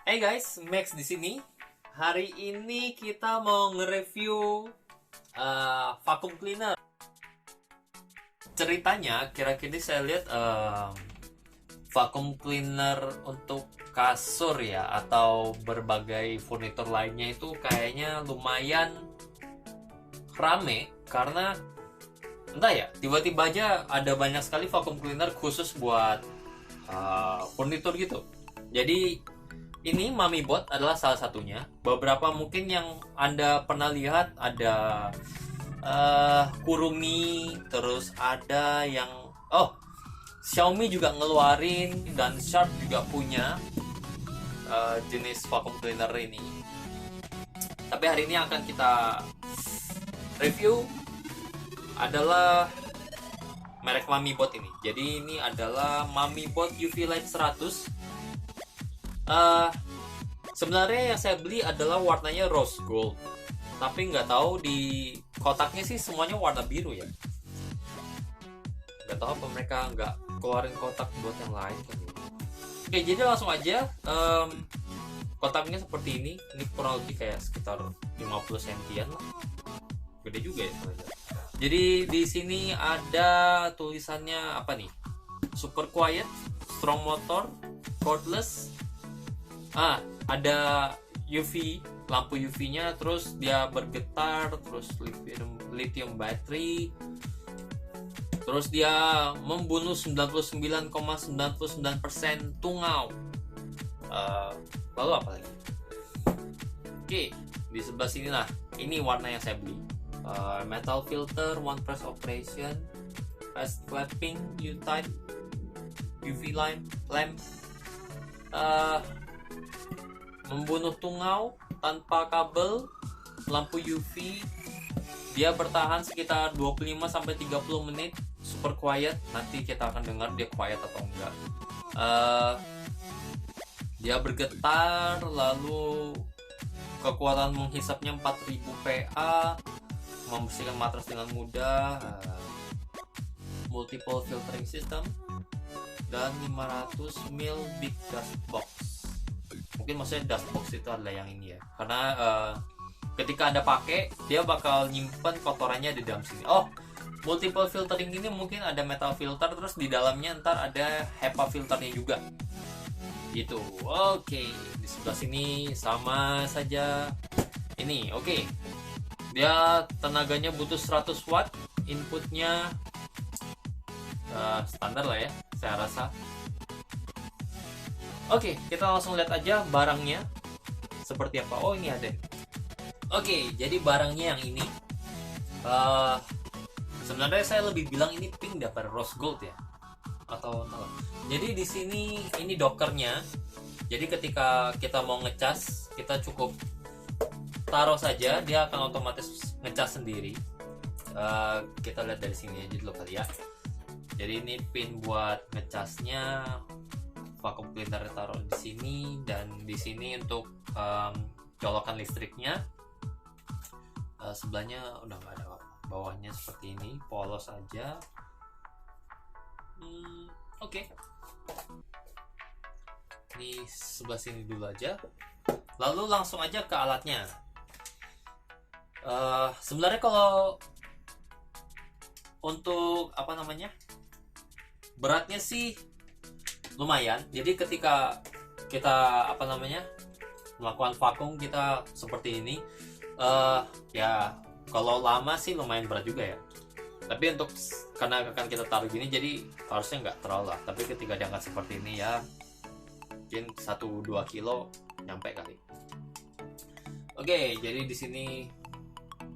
Hey guys, Max di sini. Hari ini kita mau nge-review vacuum cleaner. Ceritanya, kira-kira saya lihat vacuum cleaner untuk kasur ya atau berbagai furnitur lainnya itu kayaknya lumayan rame karena entah ya, tiba-tiba aja ada banyak sekali vacuum cleaner khusus buat furnitur gitu. Jadi ini MamiBot adalah salah satunya. Beberapa mungkin yang Anda pernah lihat ada Kurumi, terus ada yang Xiaomi juga ngeluarin, dan Sharp juga punya jenis vacuum cleaner ini. Tapi hari ini akan kita review adalah merek MamiBot ini. Jadi ini adalah MamiBot UV Light 100. Sebenarnya yang saya beli adalah warnanya rose gold, tapi nggak tahu di kotaknya sih semuanya warna biru ya. Nggak tahu apa mereka nggak keluarin kotak buat yang lain kan. Oke, jadi langsung aja. Kotaknya seperti ini kurang lebih kayak sekitar 50 sentian lah, gede juga ya sebenarnya. Jadi di sini ada tulisannya apa nih? Super quiet, strong motor, cordless. Ada UV, lampu UV-nya, terus dia bergetar, terus lithium battery, terus dia membunuh 99,99% tungau. Lalu apa lagi? Oke, di sebelah sini lah. Ini warna yang saya beli. Metal filter, one press operation, fast flapping, U-type, UV lamp, membunuh tungau tanpa kabel, lampu UV, dia bertahan sekitar 25-30 menit, super quiet. Nanti kita akan dengar dia quiet atau enggak. Dia bergetar, lalu kekuatan menghisapnya 4000 PA, membersihkan matras dengan mudah, multiple filtering system, dan 500 ml big dust box. Mungkin maksudnya dust box itu adalah yang ini ya, karena ketika Anda pakai dia bakal nyimpen kotorannya di dalam sini. Multiple filtering ini mungkin ada metal filter, terus di dalamnya ntar ada HEPA filternya juga gitu. Oke, di sebelah sini sama saja ini. Oke, dia tenaganya butuh 100 watt, inputnya standar lah ya saya rasa. Oke, kita langsung lihat aja barangnya seperti apa. Ini ada. Oke, jadi barangnya yang ini. Sebenarnya saya lebih bilang ini pink daripada rose gold ya, atau entahlah. Jadi di sini ini dockernya. Jadi ketika kita mau ngecas, kita cukup taruh saja, dia akan otomatis ngecas sendiri. Kita lihat dari sini aja dulu kali ya. Jadi ini pin buat ngecasnya. Vacuum cleaner taruh di sini, dan di sini untuk colokan listriknya. Sebelahnya udah nggak ada, bawahnya seperti ini, polos aja. Oke. Ini sebelah sini dulu aja. Lalu langsung aja ke alatnya. Sebenarnya kalau untuk apa namanya, beratnya sih lumayan. Jadi ketika kita melakukan vakum, kita seperti ini, ya kalau lama sih lumayan berat juga ya. Tapi untuk karena akan kita taruh gini, jadi harusnya nggak terlalu lah. Tapi ketika diangkat seperti ini ya mungkin 1-2 kilo nyampe kali. Oke, jadi di sini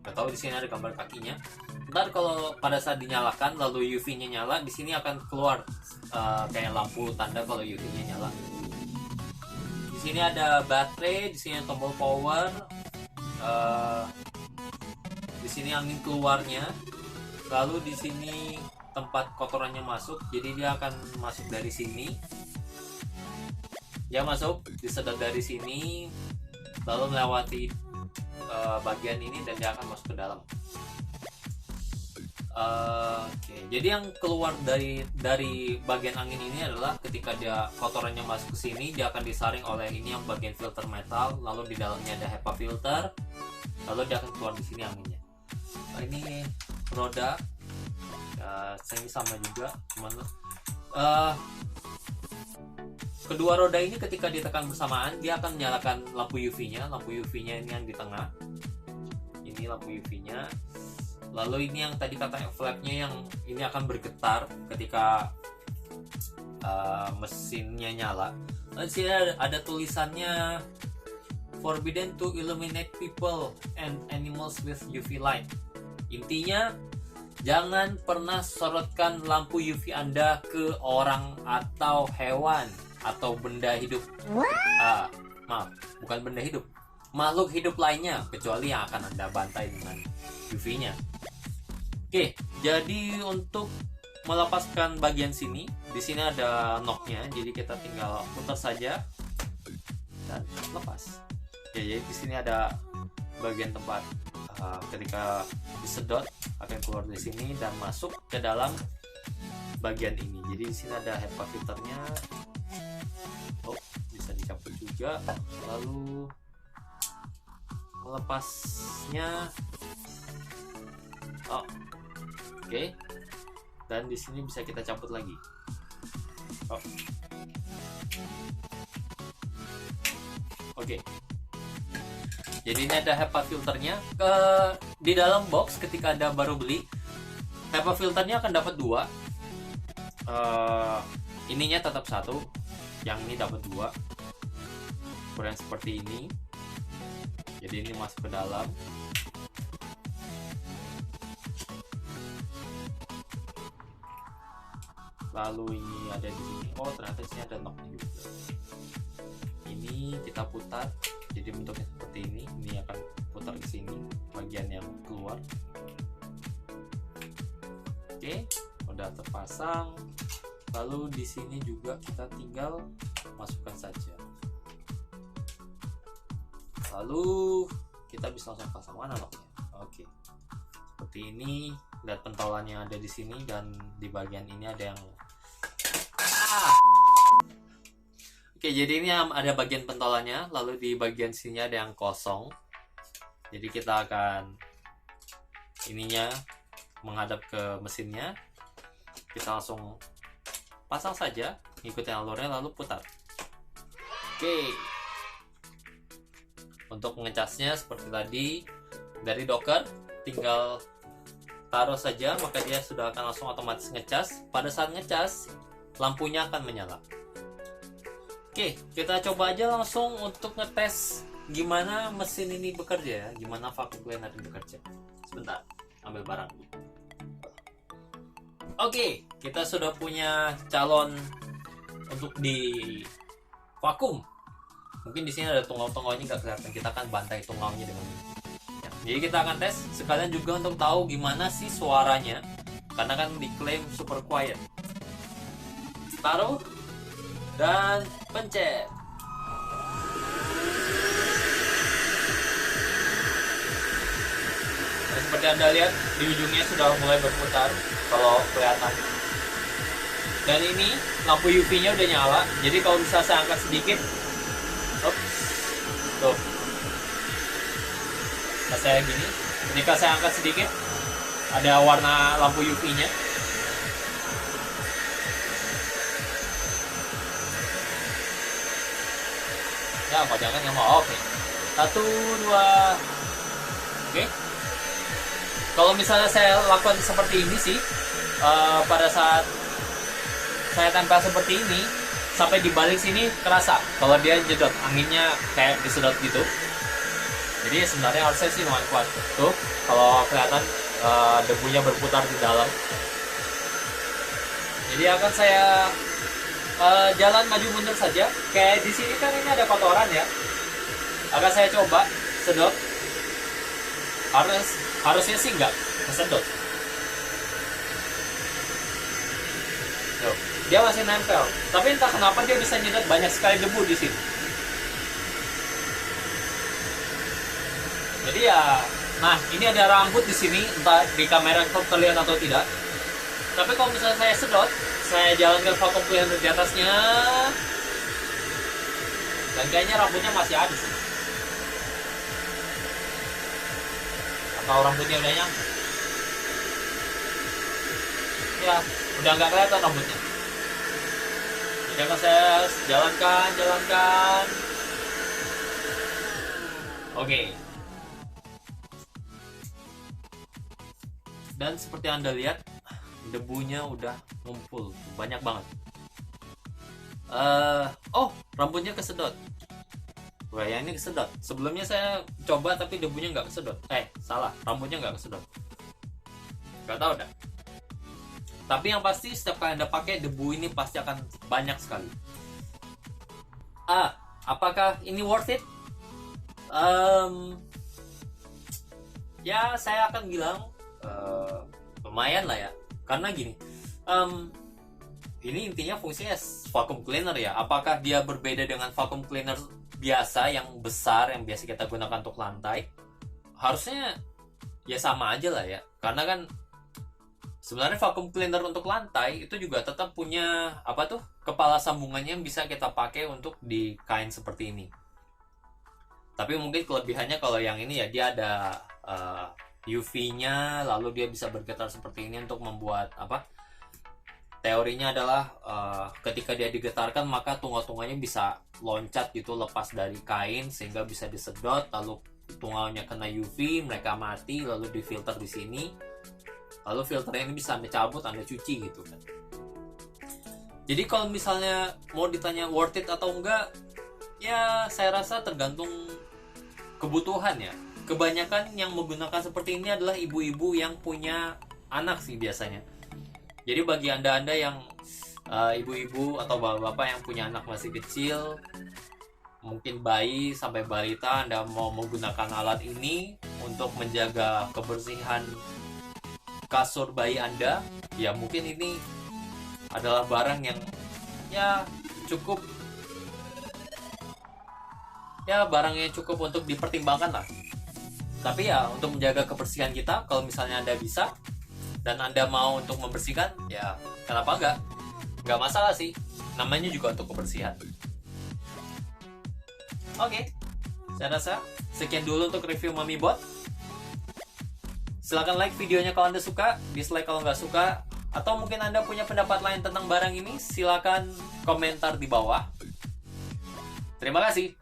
nggak tahu, di sini ada gambar kakinya. Ntar kalau pada saat dinyalakan lalu UV-nya nyala, di sini akan keluar kayak lampu tanda kalau UV-nya nyala. Di sini ada baterai, di sini tombol power, di sini angin keluarnya, lalu di sini tempat kotorannya masuk. Jadi dia akan masuk dari sini, dia masuk disedot dari sini, lalu melewati bagian ini, dan dia akan masuk ke dalam. Oke, jadi yang keluar dari bagian angin ini adalah ketika dia kotorannya masuk ke sini, dia akan disaring oleh ini yang bagian filter metal, lalu di dalamnya ada HEPA filter, lalu dia akan keluar di sini anginnya. Nah, ini roda, ya, ini sama juga, cuman kedua roda ini ketika ditekan bersamaan, dia akan menyalakan lampu UV-nya. Lampu UV-nya ini yang di tengah, ini lampu UV-nya. Lalu ini yang tadi katanya flapnya yang ini akan bergetar ketika mesinnya nyala. Lalu di sini ada tulisannya forbidden to illuminate people and animals with UV light. Intinya jangan pernah sorotkan lampu UV Anda ke orang atau hewan atau benda hidup. Maaf, bukan benda hidup, makhluk hidup lainnya kecuali yang akan Anda bantai dengan UV-nya. Oke, jadi untuk melepaskan bagian sini, di sini ada knob-nya, jadi kita tinggal putar saja dan lepas. Ya, jadi di sini ada bagian tempat ketika disedot akan keluar dari sini dan masuk ke dalam bagian ini. Jadi di sini ada HEPA filternya. Oh, bisa dicabut juga. Lalu melepasnya. Oh, oke. Dan di sini bisa kita cabut lagi. Oh. Oke. Jadi ini ada HEPA filternya. Di dalam box ketika Anda baru beli, HEPA filternya akan dapat 2. Ininya tetap 1, yang ini dapat 2. Ukuran seperti ini. Jadi ini masuk ke dalam. Lalu ini ada di sini. Oh, ternyata di sini ada knob juga. Ini kita putar. Jadi bentuknya seperti ini. Ini akan putar ke sini bagian yang keluar. Oke, udah terpasang. Lalu di sini juga kita tinggal masukkan saja. Lalu kita bisa langsung pasang. Mana knob-nya? Oke. Seperti ini. Lihat pentolannya ada di sini dan di bagian ini ada yang Oke, jadi ini ada bagian pentolannya, lalu di bagian sini ada yang kosong. Jadi kita akan ininya menghadap ke mesinnya. Kita langsung pasang saja, ikutin alurnya lalu putar. Oke. Untuk mengecasnya seperti tadi dari Docker, tinggal taruh saja, maka dia sudah akan langsung otomatis ngecas. Pada saat ngecas, lampunya akan menyala. Oke, kita coba aja langsung untuk ngetes gimana mesin ini bekerja ya, gimana vacuum cleaner ini bekerja. Sebentar, ambil barang. Oke, kita sudah punya calon untuk di vakum. Mungkin di sini ada tungau-tungaunya nggak kelihatan, kita akan bantai tungaunya dengan ini. Ya, jadi kita akan tes sekalian juga untuk tahu gimana sih suaranya, karena kan diklaim super quiet. Taruh dan pencet. Nah, seperti Anda lihat di ujungnya sudah mulai berputar kalau kelihatan. Dan ini lampu UV-nya udah nyala. Jadi kalau bisa saya angkat sedikit, tuh. Nah, saya gini. Ketika saya angkat sedikit, ada warna lampu UV-nya. Ya, mau jangan yang mau. Oke. 1, 2. Oke. Kalau misalnya saya lakukan seperti ini sih, pada saat saya tempel seperti ini, sampai di balik sini kerasa kalau dia jedot, anginnya kayak disedot gitu. Jadi sebenarnya harusnya sih lumayan kuat. Tuh, kalau kelihatan debunya berputar di dalam. Jadi akan saya jalan maju mundur saja. Kayak di sini kan ini ada kotoran ya. Akan saya coba sedot. Harusnya sih nggak kesedot. Tuh, dia masih nempel. Tapi entah kenapa dia bisa nyedot banyak sekali debu di sini. Jadi ya Nah, ini ada rambut di sini, entah di kamera terlihat atau tidak. Tapi kalau misalnya saya sedot, saya jalankan vacuum cleaner di atasnya, dan kayaknya rambutnya masih ada sih. Atau rambutnya udah nyampe. Ya, udah nggak kelihatan rambutnya. Jangan saya jalankan. Oke. Dan seperti Anda lihat, debunya udah ngumpul banyak banget. Oh, rambutnya kesedot. Wah, yang ini kesedot. Sebelumnya saya coba tapi debunya nggak kesedot. Salah, rambutnya nggak kesedot. Nggak tahu dah. Tapi yang pasti setiap kali Anda pakai, debu ini pasti akan banyak sekali. Apakah ini worth it? Ya, saya akan bilang lumayan lah ya. Karena gini, ini intinya fungsinya vacuum cleaner ya. Apakah dia berbeda dengan vacuum cleaner biasa yang besar yang biasa kita gunakan untuk lantai? Harusnya ya sama aja lah ya. Karena kan sebenarnya vacuum cleaner untuk lantai itu juga tetap punya kepala sambungannya yang bisa kita pakai untuk di kain seperti ini. Tapi mungkin kelebihannya kalau yang ini ya dia ada UV-nya, lalu dia bisa bergetar seperti ini untuk membuat teorinya adalah ketika dia digetarkan maka tungau-tungaunya bisa loncat gitu lepas dari kain sehingga bisa disedot, lalu tungaunya kena UV, mereka mati, lalu difilter di sini. Lalu filternya ini bisa Anda cabut, Anda cuci gitu kan. Jadi kalau misalnya mau ditanya worth it atau enggak, ya saya rasa tergantung kebutuhan ya. Kebanyakan yang menggunakan seperti ini adalah ibu-ibu yang punya anak sih biasanya. Jadi bagi Anda yang ibu-ibu atau bapak-bapak yang punya anak masih kecil, mungkin bayi sampai balita, Anda mau menggunakan alat ini untuk menjaga kebersihan kasur bayi Anda, ya mungkin ini adalah barang yang ya cukup, ya barangnya cukup untuk dipertimbangkan lah. Tapi ya untuk menjaga kebersihan kita, kalau misalnya Anda bisa dan Anda mau untuk membersihkan, ya kenapa nggak masalah sih, namanya juga untuk kebersihan. Oke, saya rasa sekian dulu untuk review MamiBot. Silahkan like videonya kalau Anda suka, dislike kalau nggak suka, atau mungkin Anda punya pendapat lain tentang barang ini, silahkan komentar di bawah. Terima kasih.